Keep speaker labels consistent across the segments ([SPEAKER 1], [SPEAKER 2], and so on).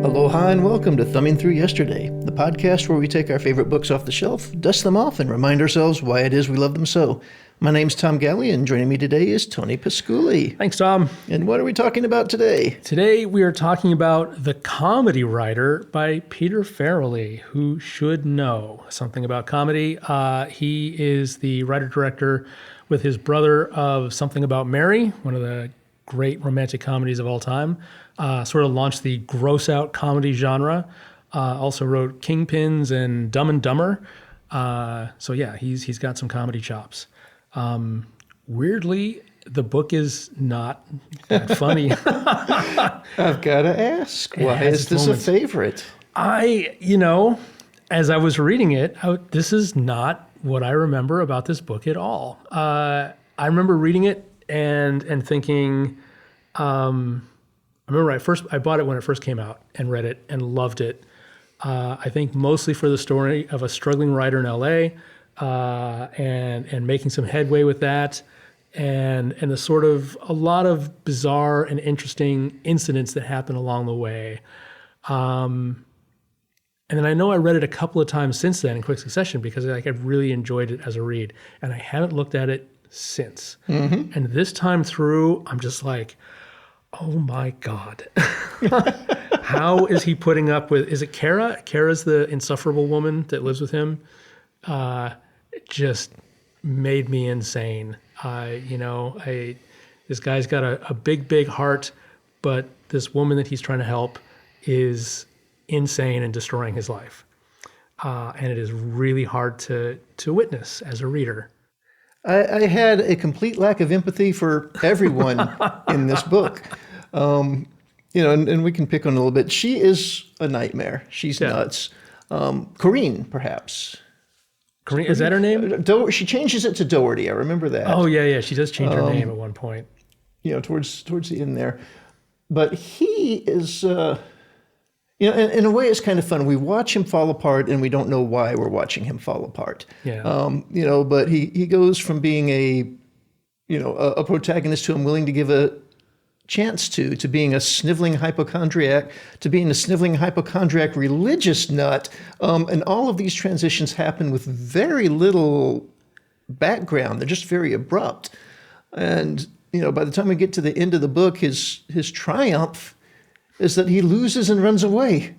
[SPEAKER 1] Aloha and welcome to Thumbing Through Yesterday, the podcast where we take our favorite books off the shelf, dust them off, and remind ourselves why it is we love them so. My name's Tom Galley, and joining me today is Tony Pasculi.
[SPEAKER 2] Thanks, Tom.
[SPEAKER 1] And what are we talking about today?
[SPEAKER 2] Today we are talking about The Comedy Writer by Peter Farrelly. Who should know something about comedy? He is the writer-director with his brother of Something About Mary, one of the great romantic comedies of all time. Sort of launched the gross-out comedy genre. Also wrote Kingpins and Dumb and Dumber. So yeah, he's got some comedy chops. Weirdly, the book is not that funny.
[SPEAKER 1] I've got to ask, why is this a favorite?
[SPEAKER 2] As I was reading it, this is not what I remember about this book at all. I remember reading it and thinking, I remember I bought it when it first came out and read it and loved it. I think mostly for the story of a struggling writer in LA and making some headway with that and the sort of a lot of bizarre and interesting incidents that happen along the way. And then I know I read it a couple of times since then in quick succession because I really enjoyed it as a read, and I haven't looked at it since. Mm-hmm. And this time through, I'm just like, oh my God. How is he putting up with, is it Kara? Kara's the insufferable woman that lives with him. It just made me insane. This guy's got a big, big heart, but this woman that he's trying to help is insane and destroying his life. And it is really hard to witness as a reader.
[SPEAKER 1] I had a complete lack of empathy for everyone in this book. And we can pick on it a little bit. She is a nightmare. She's nuts. Corinne, perhaps.
[SPEAKER 2] Corinne, is that her name?
[SPEAKER 1] She changes it to Doherty. I remember that.
[SPEAKER 2] Oh, yeah. She does change her name at one point.
[SPEAKER 1] Towards the end there. But he is... in a way, it's kind of fun. We watch him fall apart, and we don't know why we're watching him fall apart.
[SPEAKER 2] Yeah.
[SPEAKER 1] But he goes from being a protagonist who I'm willing to give a chance to being a sniveling hypochondriac, to being a sniveling hypochondriac religious nut. And all of these transitions happen with very little background. They're just very abrupt. And, by the time we get to the end of the book, his triumph is that he loses and runs away.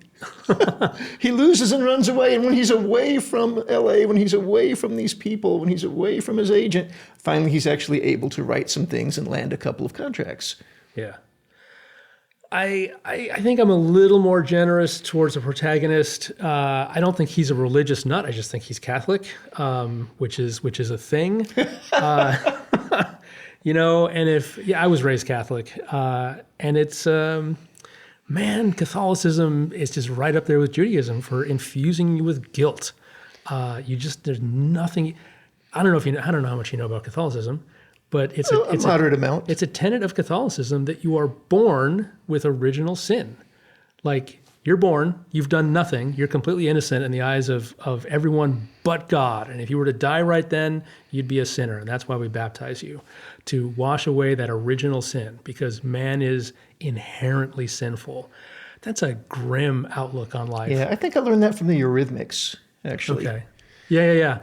[SPEAKER 1] He loses and runs away. And when he's away from LA, when he's away from these people, when he's away from his agent, finally he's actually able to write some things and land a couple of contracts.
[SPEAKER 2] Yeah. I think I'm a little more generous towards the protagonist. I don't think he's a religious nut. I just think he's Catholic, which is a thing. I was raised Catholic, and it's... Man, Catholicism is just right up there with Judaism for infusing you with guilt. There's nothing. I don't know how much you know about Catholicism, but it's a
[SPEAKER 1] moderate amount.
[SPEAKER 2] It's a tenet of Catholicism that you are born with original sin. Like, you're born, you've done nothing, you're completely innocent in the eyes of everyone but God. And if you were to die right then, you'd be a sinner. And that's why we baptize you, to wash away that original sin, because man is inherently sinful. That's a grim outlook on life.
[SPEAKER 1] Yeah, I think I learned that from the Eurythmics, actually.
[SPEAKER 2] Okay. Yeah.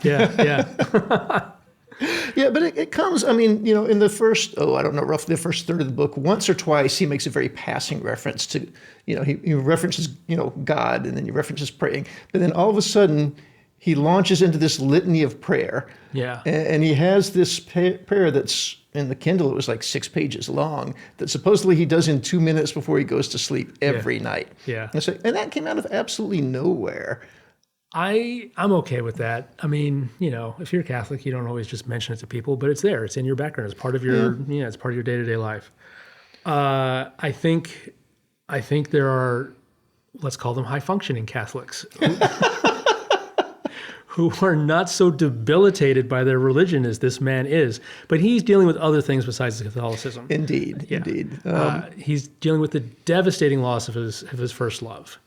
[SPEAKER 1] Yeah, but it comes, in the first, roughly the first third of the book, once or twice he makes a very passing reference to, he references, God, and then he references praying. But then all of a sudden, he launches into this litany of prayer.
[SPEAKER 2] Yeah.
[SPEAKER 1] And he has this prayer that's, in the Kindle, it was like 6 pages long, that supposedly he does in 2 minutes before he goes to sleep every night.
[SPEAKER 2] Yeah.
[SPEAKER 1] And that came out of absolutely nowhere.
[SPEAKER 2] I'm okay with that. If you're Catholic, you don't always just mention it to people, but it's there. It's in your background. It's part of your, it's part of your day-to-day life. I think there are, let's call them high-functioning Catholics who are not so debilitated by their religion as this man is. But he's dealing with other things besides Catholicism.
[SPEAKER 1] Indeed.
[SPEAKER 2] He's dealing with the devastating loss of his first love,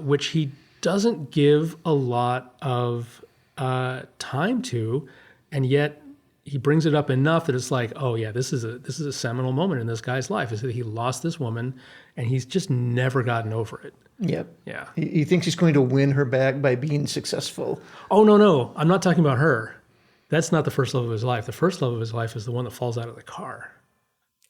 [SPEAKER 2] which he doesn't give a lot of time to, and yet he brings it up enough that it's like, oh yeah, this is a seminal moment in this guy's life, is that he lost this woman and he's just never gotten over it.
[SPEAKER 1] Yep.
[SPEAKER 2] Yeah.
[SPEAKER 1] He thinks he's going to win her back by being successful.
[SPEAKER 2] Oh, no. I'm not talking about her. That's not the first love of his life. The first love of his life is the one that falls out of the car.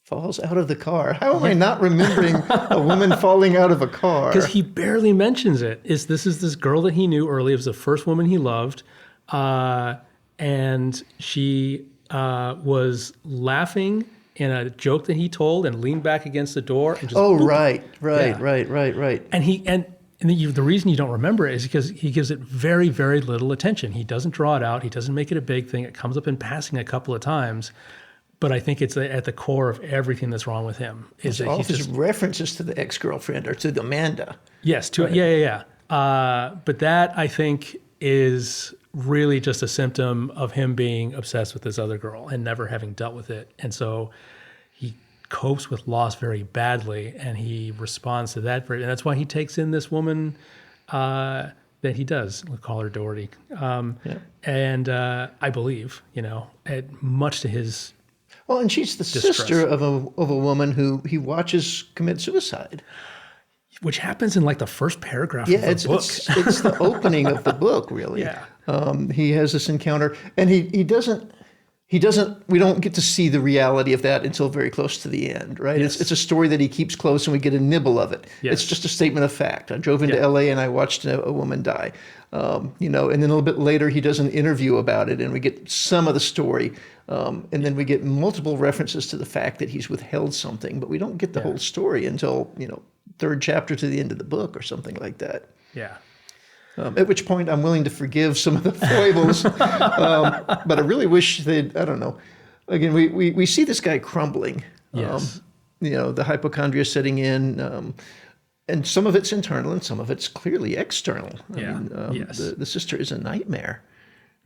[SPEAKER 1] Falls out of the car. How am I not remembering a woman falling out of a car?
[SPEAKER 2] Because he barely mentions it. This is this girl that he knew early. It was the first woman he loved. And she was laughing in a joke that he told and leaned back against the door. And just, boop.
[SPEAKER 1] Right.
[SPEAKER 2] And the reason you don't remember it is because he gives it very, very little attention. He doesn't draw it out. He doesn't make it a big thing. It comes up in passing a couple of times. But I think it's at the core of everything that's wrong with him. Is that
[SPEAKER 1] all
[SPEAKER 2] he's
[SPEAKER 1] of his
[SPEAKER 2] just,
[SPEAKER 1] references to the ex-girlfriend or to Amanda.
[SPEAKER 2] yes, to
[SPEAKER 1] Right.
[SPEAKER 2] yeah. But that, I think, is really just a symptom of him being obsessed with this other girl and never having dealt with it. And so he copes with loss very badly, and he responds to that. And that's why he takes in this woman that he does. We'll call her Doherty. And I believe, much to his
[SPEAKER 1] Well, and she's the
[SPEAKER 2] distress.
[SPEAKER 1] sister of a woman who he watches commit suicide.
[SPEAKER 2] Which happens in like the first paragraph
[SPEAKER 1] Yeah,
[SPEAKER 2] of the book.
[SPEAKER 1] it's the opening of the book, really.
[SPEAKER 2] Yeah.
[SPEAKER 1] He has this encounter, and he doesn't. We don't get to see the reality of that until very close to the end, right?
[SPEAKER 2] Yes.
[SPEAKER 1] It's a story that he keeps close, and we get a nibble of it.
[SPEAKER 2] Yes.
[SPEAKER 1] It's just a statement of fact. I drove into L.A. and I watched a woman die, and then a little bit later he does an interview about it, and we get some of the story, and then we get multiple references to the fact that he's withheld something, but we don't get the whole story until third chapter to the end of the book or something like that.
[SPEAKER 2] Yeah.
[SPEAKER 1] At which point I'm willing to forgive some of the foibles, but I really wish they'd, I don't know. Again, we see this guy crumbling.
[SPEAKER 2] Yes.
[SPEAKER 1] The hypochondria setting in, and some of it's internal and some of it's clearly external.
[SPEAKER 2] Yes.
[SPEAKER 1] The sister is a nightmare.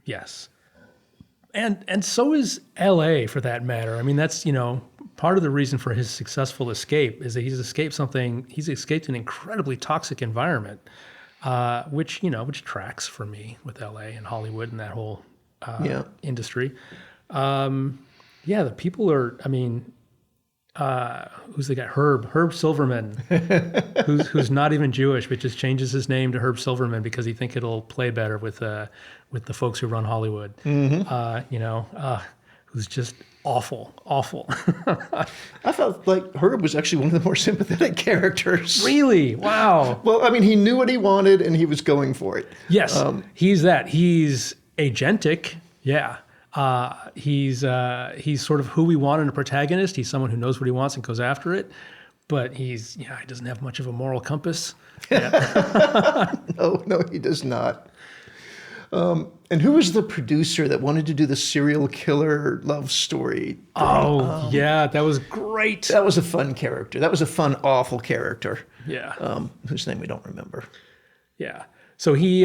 [SPEAKER 2] Yes. And so is LA for that matter. I mean, that's, part of the reason for his successful escape is that he's escaped an incredibly toxic environment, which tracks for me with LA and Hollywood and that whole industry. The people are, who's the guy? Herb Silverman, who's not even Jewish, but just changes his name to Herb Silverman because he think it'll play better with the folks who run Hollywood. Who's just awful.
[SPEAKER 1] I felt like Herb was actually one of the more sympathetic characters.
[SPEAKER 2] Really? Wow.
[SPEAKER 1] Well, he knew what he wanted and he was going for it.
[SPEAKER 2] Yes, he's that. He's agentic. Yeah. He's sort of who we want in a protagonist. He's someone who knows what he wants and goes after it. But he doesn't have much of a moral compass. Yeah.
[SPEAKER 1] No, he does not. And who was the producer that wanted to do the serial killer love story?
[SPEAKER 2] That was great.
[SPEAKER 1] That was a fun character. That was a fun, awful character.
[SPEAKER 2] Yeah.
[SPEAKER 1] Whose name we don't remember.
[SPEAKER 2] Yeah. So he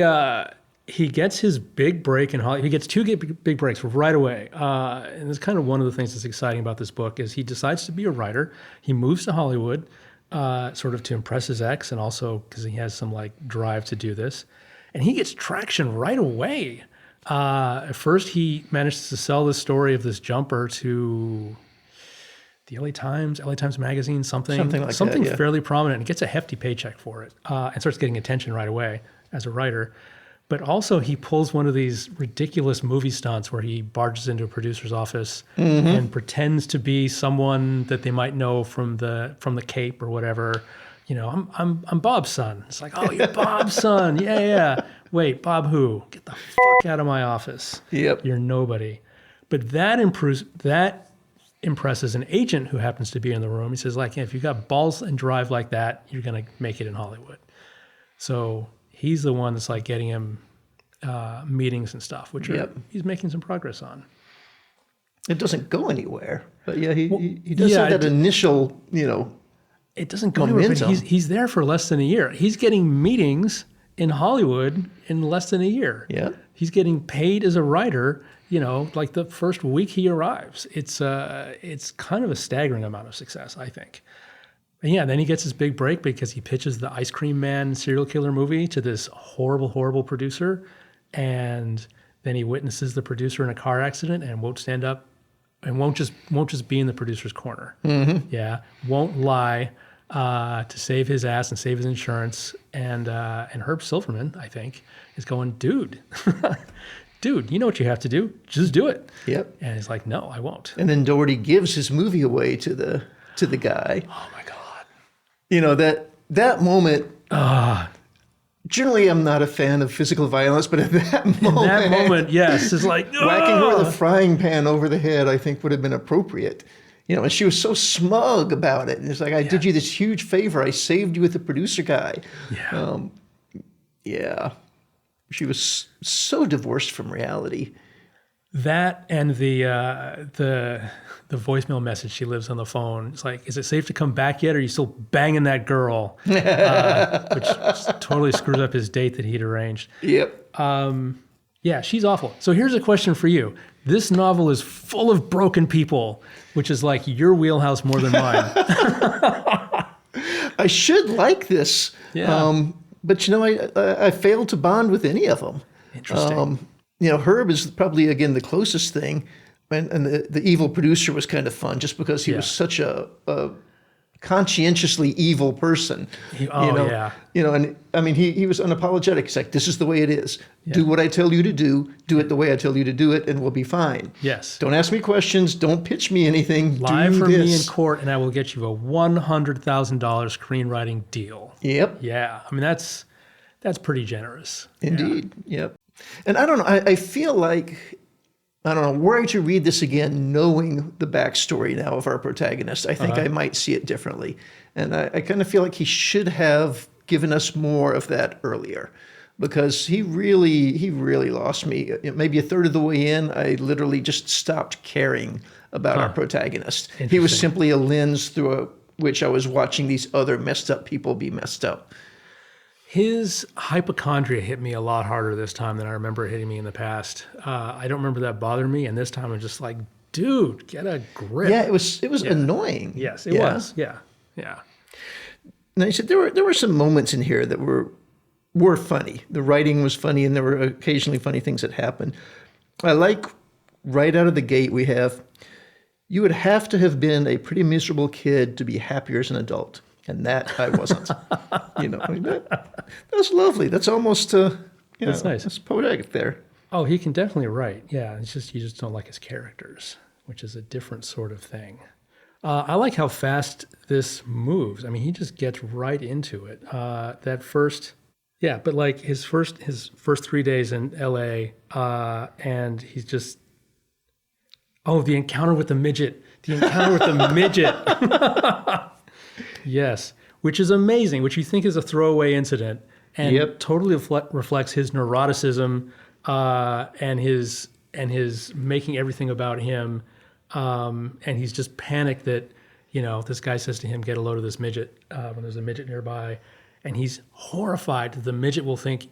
[SPEAKER 2] gets his big break in Hollywood. He gets two big breaks right away. And it's kind of one of the things that's exciting about this book is he decides to be a writer. He moves to Hollywood sort of to impress his ex and also because he has some drive to do this. And he gets traction right away. At first, he manages to sell this story of this jumper to the LA Times Magazine, something like that, fairly prominent, and gets a hefty paycheck for it, and starts getting attention right away as a writer. But also, he pulls one of these ridiculous movie stunts where he barges into a producer's office and pretends to be someone that they might know from the Cape or whatever. I'm Bob's son. It's like, oh, you're Bob's son. Yeah. Wait, Bob who? Get the fuck out of my office.
[SPEAKER 1] Yep.
[SPEAKER 2] You're nobody. But that impresses an agent who happens to be in the room. He says, if you've got balls and drive like that, you're going to make it in Hollywood. So he's the one that's getting him meetings and stuff, which he's making some progress on.
[SPEAKER 1] It doesn't go anywhere. But he does have that initial,
[SPEAKER 2] it doesn't go anywhere, but he's there for less than a year. He's getting meetings in Hollywood in less than a year.
[SPEAKER 1] Yeah.
[SPEAKER 2] He's getting paid as a writer, the first week he arrives. It's kind of a staggering amount of success, I think. And then he gets his big break because he pitches the Ice Cream Man serial killer movie to this horrible, horrible producer. And Then he witnesses the producer in a car accident and won't stand up and won't just be in the producer's corner. Yeah, won't lie to save his ass and save his insurance. And Herb Silverman, I think, is going, dude, you know what you have to do. Just do it.
[SPEAKER 1] Yep.
[SPEAKER 2] And he's like, no, I won't.
[SPEAKER 1] And then Doherty gives his movie away to the guy.
[SPEAKER 2] Oh my God.
[SPEAKER 1] You know, that moment. Generally, I'm not a fan of physical violence, but at that moment,
[SPEAKER 2] yes, it's like
[SPEAKER 1] whacking her with a frying pan over the head, I think would have been appropriate. You know, and she was so smug about it. And it's like, I did you this huge favor. I saved you with the producer guy.
[SPEAKER 2] Yeah.
[SPEAKER 1] She was so divorced from reality.
[SPEAKER 2] That and the voicemail message she leaves on the phone. It's like, is it safe to come back yet? Or are you still banging that girl? Which totally screws up his date that he'd arranged.
[SPEAKER 1] Yep.
[SPEAKER 2] Yeah, she's awful. So here's a question for you. This novel is full of broken people, which is like your wheelhouse more than mine.
[SPEAKER 1] I should like this.
[SPEAKER 2] Yeah.
[SPEAKER 1] But, you know, I failed to bond with any of them.
[SPEAKER 2] Interesting.
[SPEAKER 1] You know, Herb is probably, again, the closest thing. And the evil producer was kind of fun just because he was such a conscientiously evil person. You know, and I mean, he was unapologetic. He's like, this is the way it is. Yeah. Do what I tell you to do. Do it the way I tell you to do it, and we'll be fine.
[SPEAKER 2] Yes.
[SPEAKER 1] Don't ask me questions. Don't pitch me anything.
[SPEAKER 2] Lie
[SPEAKER 1] do
[SPEAKER 2] for
[SPEAKER 1] this.
[SPEAKER 2] me in court, and I will get you a $100,000 screenwriting deal.
[SPEAKER 1] Yep.
[SPEAKER 2] Yeah. I mean, that's pretty generous.
[SPEAKER 1] Indeed. Yeah. Yep. And I don't know. I feel like, I don't know, were I to read this again, knowing the backstory now of our protagonist, I think I might see it differently. And I kind of feel like he should have given us more of that earlier, because he really lost me. Maybe a third of the way in, I literally just stopped caring about our protagonist. He was simply a lens through which I was watching these other messed up people be messed up.
[SPEAKER 2] His hypochondria hit me a lot harder this time than I remember it hitting me in the past. I don't remember that bothering me, and this time I'm just like, dude, get a grip.
[SPEAKER 1] Yeah, it was annoying.
[SPEAKER 2] Yes, it was. Yeah.
[SPEAKER 1] Now you said there were some moments in here that were funny. The writing was funny, and there were occasionally funny things that happened. I like right out of the gate you would have to have been a pretty miserable kid to be happier as an adult. And that I wasn't. You know, I mean, that's lovely. That's almost, that's
[SPEAKER 2] nice.
[SPEAKER 1] That's poetic there.
[SPEAKER 2] Oh, he can definitely write. Yeah, it's just you just don't like his characters, which is a different sort of thing. I like how fast this moves. I mean, he just gets right into it. But like his first 3 days in L.A. And he's just, the encounter with the midget. Yes, which is amazing, which you think is a throwaway incident, and totally reflects his neuroticism and his making everything about him. And he's just panicked that, this guy says to him, get a load of this midget when there's a midget nearby. And he's horrified that the midget will think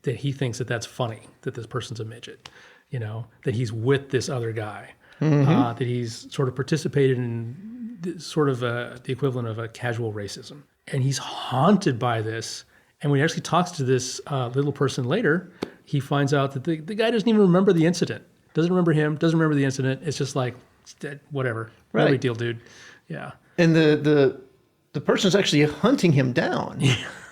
[SPEAKER 2] that he thinks that that's funny, that this person's a midget, that he's with this other guy, that he's sort of participated in sort of the equivalent of a casual racism. And he's haunted by this. And when he actually talks to this little person later, he finds out that the guy doesn't even remember the incident. Doesn't remember him, doesn't remember the incident. It's just like, whatever.
[SPEAKER 1] Right.
[SPEAKER 2] No big deal, dude. Yeah.
[SPEAKER 1] And the person's actually hunting him down,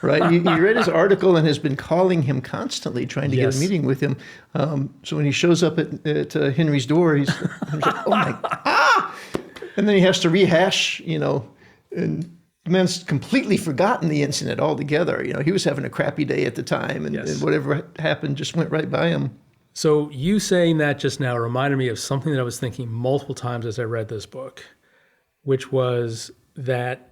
[SPEAKER 1] right? He read his article and has been calling him constantly, trying to get a meeting with him. So when he shows up at Henry's door, he's like, oh my, And then he has to rehash, and the man's completely forgotten the incident altogether. He was having a crappy day at the time, and whatever happened just went right by him.
[SPEAKER 2] So you saying that just now reminded me of something that I was thinking multiple times as I read this book, which was that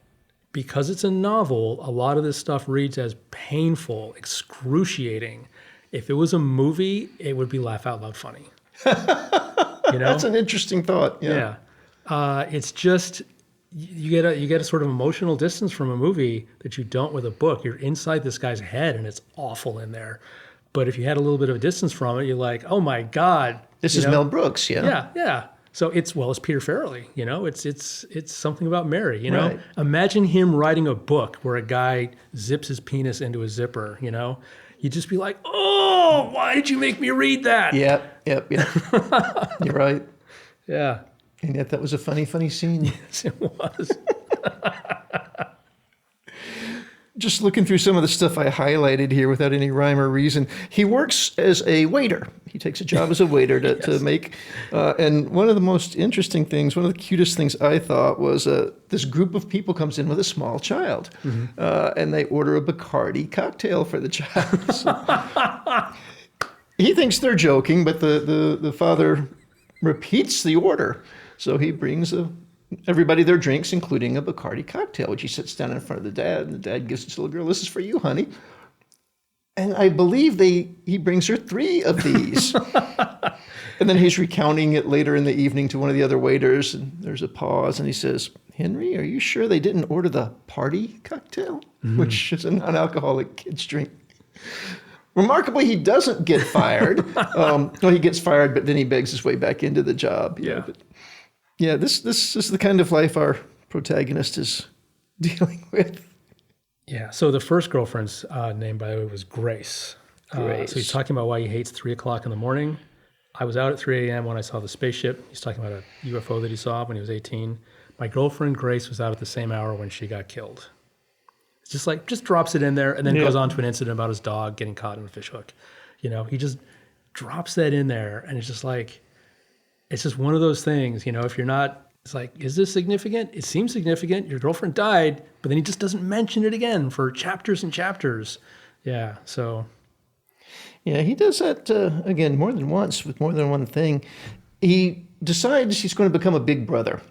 [SPEAKER 2] because it's a novel, a lot of this stuff reads as painful, excruciating. If it was a movie, it would be laugh out loud funny.
[SPEAKER 1] That's an interesting thought. Yeah.
[SPEAKER 2] It's just you get a sort of emotional distance from a movie that you don't with a book. You're inside this guy's head, and it's awful in there. But if you had a little bit of a distance from it, you're like, oh my God.
[SPEAKER 1] This is Mel Brooks, yeah.
[SPEAKER 2] Yeah. So it's Peter Farrelly, it's something about Mary,
[SPEAKER 1] Right.
[SPEAKER 2] Imagine him writing a book where a guy zips his penis into a zipper, you'd just be like, oh, why did you make me read that?
[SPEAKER 1] Yep. You're right.
[SPEAKER 2] Yeah.
[SPEAKER 1] And yet that was a funny scene.
[SPEAKER 2] Yes, it was.
[SPEAKER 1] Just looking through some of the stuff I highlighted here without any rhyme or reason. He works as a waiter. He takes a job as a waiter to make. And one of the most interesting things, one of the cutest things I thought was this group of people comes in with a small child. And they order a Bacardi cocktail for the child. So he thinks they're joking, but the father repeats the order. So he brings everybody their drinks, including a Bacardi cocktail, which he sits down in front of the dad, and the dad gives it to the little girl. This is for you, honey. And I believe he brings her 3 of these. And then he's recounting it later in the evening to one of the other waiters, and there's a pause, and he says, Henry, are you sure they didn't order the party cocktail, which is a non-alcoholic kid's drink? Remarkably, he doesn't get fired. Well, he gets fired, but then he begs his way back into the job. You know, but this is the kind of life our protagonist is dealing with.
[SPEAKER 2] Yeah. So the first girlfriend's name, by the way, was Grace. So he's talking about why he hates 3 o'clock in the morning. I was out at 3 a.m. when I saw the spaceship. He's talking about a UFO that he saw when he was 18. My girlfriend Grace was out at the same hour when she got killed. It's just drops it in there and then goes on to an incident about his dog getting caught in a fish hook. You know, he just drops that in there, and it's just like, it's just one of those things, you know, if you're not, it's like, is this significant? It seems significant. Your girlfriend died, but then he just doesn't mention it again for chapters and chapters. Yeah, so.
[SPEAKER 1] Yeah, he does that, again, more than once with more than one thing. He decides he's going to become a big brother.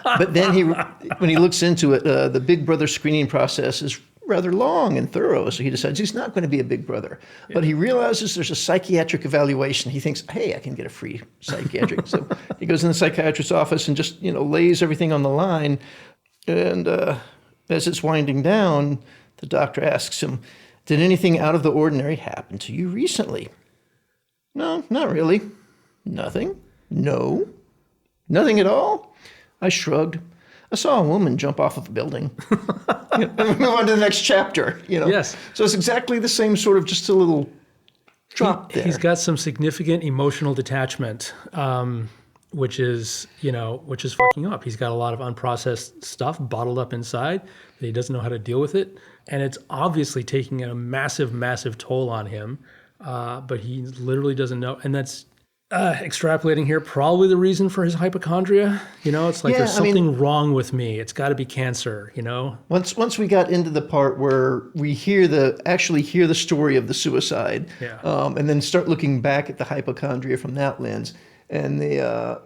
[SPEAKER 1] But then when he looks into it, the big brother screening process is rather long and thorough, so he decides he's not going to be a big brother. Yeah. But he realizes there's a psychiatric evaluation. He thinks, hey, I can get a free psychiatric. So he goes in the psychiatrist's office and just, lays everything on the line. And as it's winding down, the doctor asks him, did anything out of the ordinary happen to you recently? No, not really. Nothing? No. Nothing at all? I shrugged. I saw a woman jump off of a building. And we move on to the next chapter,
[SPEAKER 2] Yes.
[SPEAKER 1] So it's exactly the same sort of just a little drop there.
[SPEAKER 2] He's got some significant emotional detachment, which is fucking up. He's got a lot of unprocessed stuff bottled up inside that he doesn't know how to deal with it. And it's obviously taking a massive, massive toll on him. But he literally doesn't know. And that's extrapolating here, probably the reason for his hypochondria. It's like there's something wrong with me. It's got to be cancer,
[SPEAKER 1] Once we got into the part where we actually hear the story of the suicide, and then start looking back at the hypochondria from that lens, and the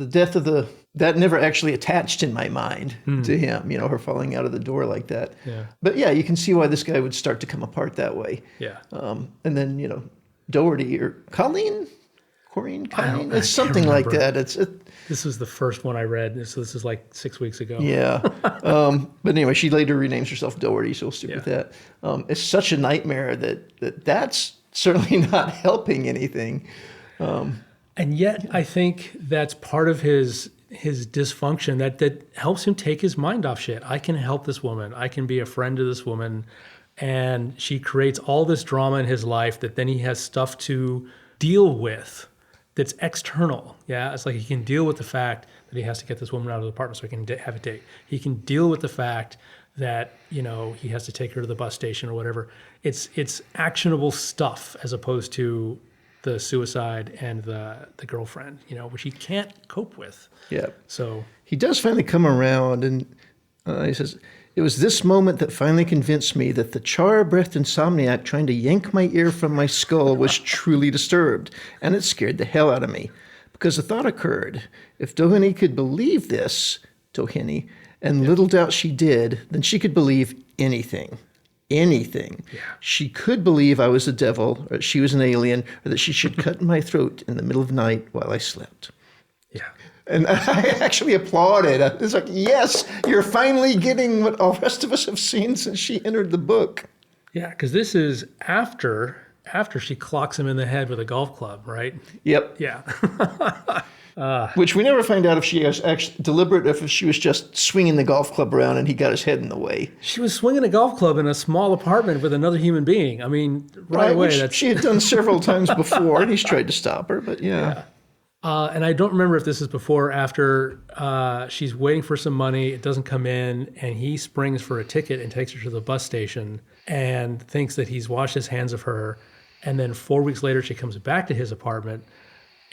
[SPEAKER 1] death of that never actually attached in my mind to him, her falling out of the door like that.
[SPEAKER 2] Yeah.
[SPEAKER 1] But yeah, you can see why this guy would start to come apart that way.
[SPEAKER 2] Yeah.
[SPEAKER 1] And then, Doherty or Colleen, it's something like that.
[SPEAKER 2] This was the first one I read. This is like 6 weeks ago.
[SPEAKER 1] Yeah. But anyway, she later renames herself Doherty, so we'll stick with that. It's such a nightmare that's certainly not helping anything.
[SPEAKER 2] And yet I think that's part of his dysfunction that helps him take his mind off shit. I can help this woman. I can be a friend to this woman. And she creates all this drama in his life that then he has stuff to deal with that's external. Yeah, it's like he can deal with the fact that he has to get this woman out of the apartment so he can have a date. He can deal with the fact that, he has to take her to the bus station or whatever. It's actionable stuff as opposed to the suicide and the girlfriend, which he can't cope with.
[SPEAKER 1] Yeah.
[SPEAKER 2] So
[SPEAKER 1] he does finally come around, and he says, it was this moment that finally convinced me that the char-breathed insomniac trying to yank my ear from my skull was truly disturbed, and it scared the hell out of me. Because the thought occurred, if Doheny could believe this, and little doubt she did, then she could believe anything. Anything. Yeah. She could believe I was the devil, or she was an alien, or that she should cut my throat in the middle of the night while I slept.
[SPEAKER 2] Yeah.
[SPEAKER 1] And I actually applauded. It's like, yes, you're finally getting what all the rest of us have seen since she entered the book.
[SPEAKER 2] Yeah, because this is after she clocks him in the head with a golf club, right?
[SPEAKER 1] Yep.
[SPEAKER 2] Yeah.
[SPEAKER 1] Which we never find out if she was actually deliberate, if she was just swinging the golf club around and he got his head in the way.
[SPEAKER 2] She was swinging a golf club in a small apartment with another human being. I mean, right away.
[SPEAKER 1] Which she had done several times before, and he's tried to stop her, but yeah.
[SPEAKER 2] And I don't remember if this is before or after she's waiting for some money. It doesn't come in, and he springs for a ticket and takes her to the bus station and thinks that he's washed his hands of her. And then 4 weeks later, she comes back to his apartment,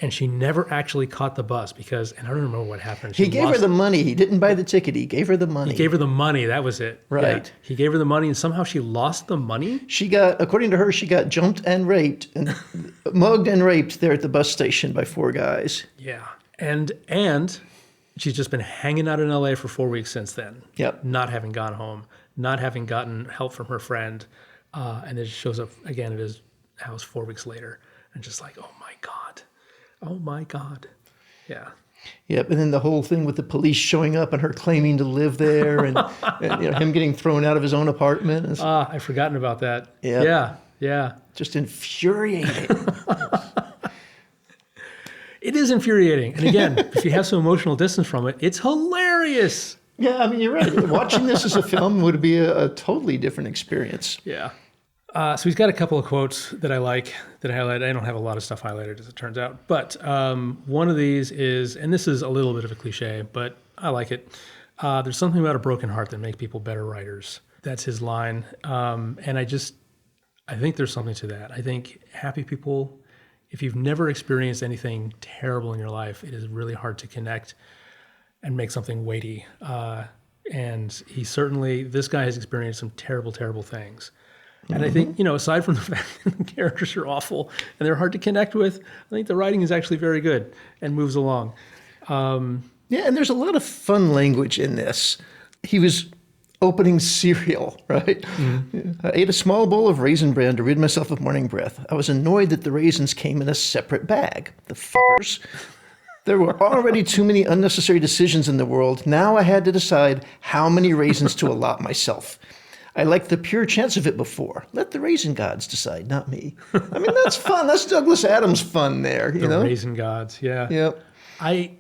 [SPEAKER 2] and she never actually caught the bus because, and I don't remember what happened.
[SPEAKER 1] He gave her the money. He didn't buy the ticket. He gave her the money.
[SPEAKER 2] He gave her the money. That was it.
[SPEAKER 1] Right.
[SPEAKER 2] Yeah. He gave her the money, and somehow she lost the money.
[SPEAKER 1] She got, according to her, she got jumped and raped, and mugged and raped there at the bus station by 4 guys.
[SPEAKER 2] Yeah. And she's just been hanging out in LA for 4 weeks since then.
[SPEAKER 1] Yep.
[SPEAKER 2] Not having gone home, not having gotten help from her friend. And it shows up again at his house 4 weeks later. And just like, oh my God. Oh my God. Yeah.
[SPEAKER 1] Yep. And then the whole thing with the police showing up and her claiming to live there and him getting thrown out of his own apartment.
[SPEAKER 2] I've forgotten about that.
[SPEAKER 1] Yep.
[SPEAKER 2] Yeah. Yeah.
[SPEAKER 1] Just infuriating.
[SPEAKER 2] It is infuriating. And again, if you have some emotional distance from it, it's hilarious.
[SPEAKER 1] Yeah, I mean, you're right. Watching this as a film would be a totally different experience.
[SPEAKER 2] Yeah. So he's got a couple of quotes that I like that I highlight. I don't have a lot of stuff highlighted, as it turns out. But one of these is, and this is a little bit of a cliche, but I like it. There's something about a broken heart that makes people better writers. That's his line. And I think there's something to that. I think happy people, if you've never experienced anything terrible in your life, it is really hard to connect and make something weighty. And this guy has experienced some terrible, terrible things. And I think, aside from the fact that the characters are awful and they're hard to connect with, I think the writing is actually very good and moves along.
[SPEAKER 1] Yeah, and there's a lot of fun language in this. He was opening cereal, right? Mm-hmm. I ate a small bowl of raisin bran to rid myself of morning breath. I was annoyed that the raisins came in a separate bag. The fuckers. There were already too many unnecessary decisions in the world. Now I had to decide how many raisins to allot myself. I liked the pure chance of it before. Let the raisin gods decide, not me. I mean, that's fun. That's Douglas Adams fun there, you know?
[SPEAKER 2] The raisin gods, yeah.
[SPEAKER 1] Yep.
[SPEAKER 2] I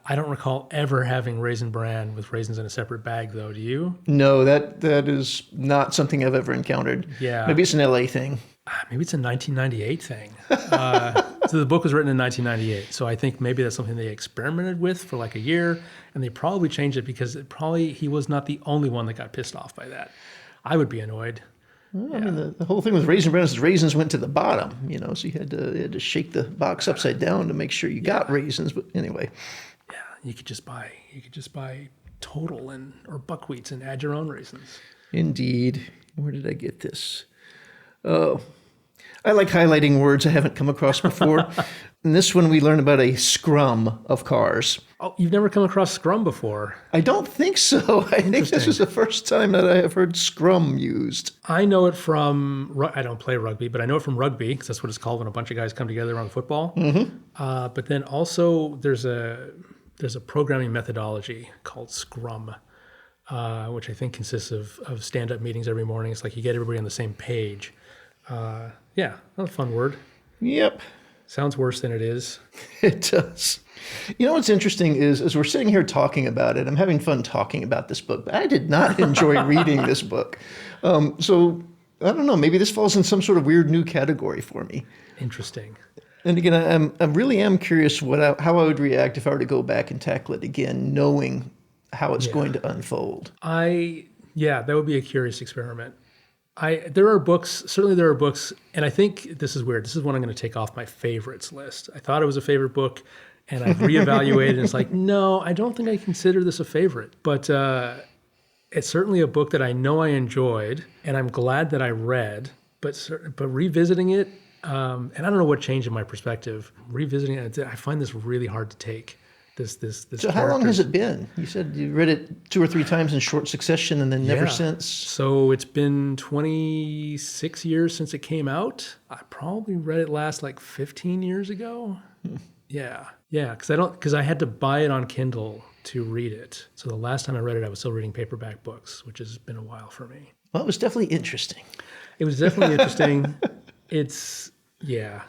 [SPEAKER 2] don't recall ever having raisin bran with raisins in a separate bag, though. Do you?
[SPEAKER 1] No, that is not something I've ever encountered.
[SPEAKER 2] Yeah.
[SPEAKER 1] Maybe it's an LA thing.
[SPEAKER 2] Maybe it's a 1998 thing. So the book was written in 1998. So I think maybe that's something they experimented with for like a year, and they probably changed it because he was not the only one that got pissed off by that. I would be annoyed.
[SPEAKER 1] Well, I mean, the whole thing with raisin bran is raisins went to the bottom, so you had to shake the box upside down to make sure you got raisins. But anyway.
[SPEAKER 2] Yeah, you could just buy Total or buckwheats and add your own raisins.
[SPEAKER 1] Indeed. Where did I get this? Oh, I like highlighting words I haven't come across before. In this one, we learn about a scrum of cars.
[SPEAKER 2] Oh, you've never come across scrum before?
[SPEAKER 1] I don't think so. I think this is the first time that I have heard scrum used.
[SPEAKER 2] I know it from, I don't play rugby, but I know it from rugby, because that's what it's called when a bunch of guys come together around football. Mm-hmm. But then also there's a programming methodology called Scrum, which I think consists of stand-up meetings every morning. It's like you get everybody on the same page. Yeah, that's a fun word.
[SPEAKER 1] Yep.
[SPEAKER 2] Sounds worse than it is.
[SPEAKER 1] It does. You know what's interesting is, as we're sitting here talking about it, I'm having fun talking about this book, but I did not enjoy reading this book. So, I don't know, maybe this falls in some sort of weird new category for me.
[SPEAKER 2] Interesting.
[SPEAKER 1] And again, I really am curious how I would react if I were to go back and tackle it again, knowing how it's going to unfold.
[SPEAKER 2] That would be a curious experiment. There are books, and I think this is weird. This is one I'm going to take off my favorites list. I thought it was a favorite book, and I've reevaluated, and it's like, no, I don't think I consider this a favorite. But it's certainly a book that I know I enjoyed, and I'm glad that I read. But revisiting it, and I don't know what changed in my perspective. Revisiting it, I find this really hard to take. This.
[SPEAKER 1] So how long has it been? You said you read it 2 or 3 times in short succession and then never since?
[SPEAKER 2] So it's been 26 years since it came out. I probably read it last like 15 years ago. Yeah, because I had to buy it on Kindle to read it. So the last time I read it, I was still reading paperback books, which has been a while for me. It was definitely interesting. It's, yeah.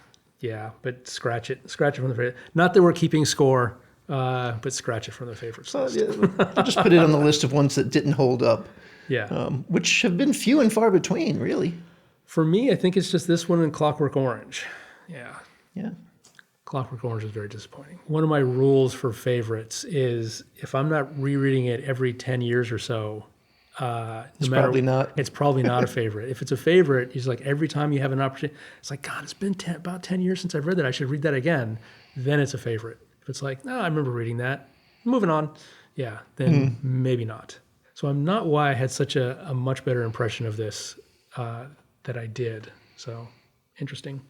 [SPEAKER 2] Yeah, but scratch it from the favorite. Not that we're keeping score, but scratch it from the favorites list.
[SPEAKER 1] I'll just put it on the list of ones that didn't hold up,
[SPEAKER 2] Yeah.
[SPEAKER 1] which have been few and far between, really.
[SPEAKER 2] For me, I think it's just this one and Clockwork Orange. Yeah.
[SPEAKER 1] Yeah.
[SPEAKER 2] Clockwork Orange is very disappointing. One of my rules for favorites is if I'm not rereading it every 10 years or so,
[SPEAKER 1] It's probably not.
[SPEAKER 2] It's probably not a favorite. If it's a favorite, it's like every time you have an opportunity, it's like, God, it's been about 10 years since I've read that. I should read that again. Then it's a favorite. If it's like, no, I remember reading that. Moving on. Yeah, then maybe not. So I'm not why I had such a much better impression of this that I did. So interesting.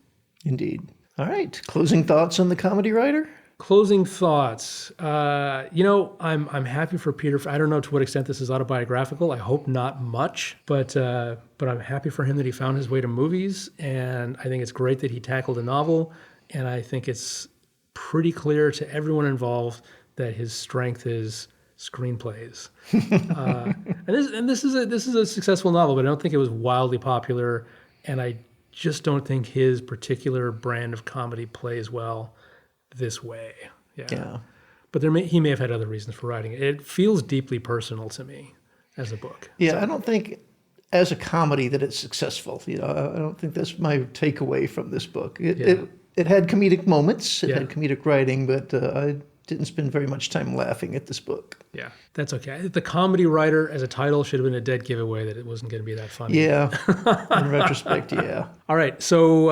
[SPEAKER 1] Indeed. All right. Closing thoughts on The Comedy Writer?
[SPEAKER 2] Closing thoughts. I'm happy for Peter. I don't know to what extent this is autobiographical. I hope not much, but I'm happy for him that he found his way to movies, and I think it's great that he tackled a novel. And I think it's pretty clear to everyone involved that his strength is screenplays. And this is a successful novel, but I don't think it was wildly popular, and I just don't think his particular brand of comedy plays well this way. Yeah. But he may have had other reasons for writing it. It feels deeply personal to me as a book.
[SPEAKER 1] Yeah,
[SPEAKER 2] So,
[SPEAKER 1] I don't think as a comedy that it's successful. I don't think that's my takeaway from this book. It had comedic moments. It had comedic writing, but I didn't spend very much time laughing at this book.
[SPEAKER 2] yeah, that's okay. The Comedy Writer as a title should have been a dead giveaway that it wasn't going to be that funny.
[SPEAKER 1] Yeah, in retrospect, yeah.
[SPEAKER 2] All right, so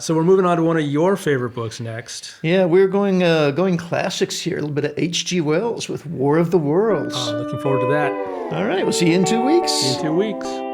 [SPEAKER 2] we're moving on to one of your favorite books next.
[SPEAKER 1] Yeah, we're going classics here. A little bit of H.G. Wells with War of the Worlds.
[SPEAKER 2] Looking forward to that.
[SPEAKER 1] All right, we'll see you in 2 weeks.
[SPEAKER 2] See you in 2 weeks.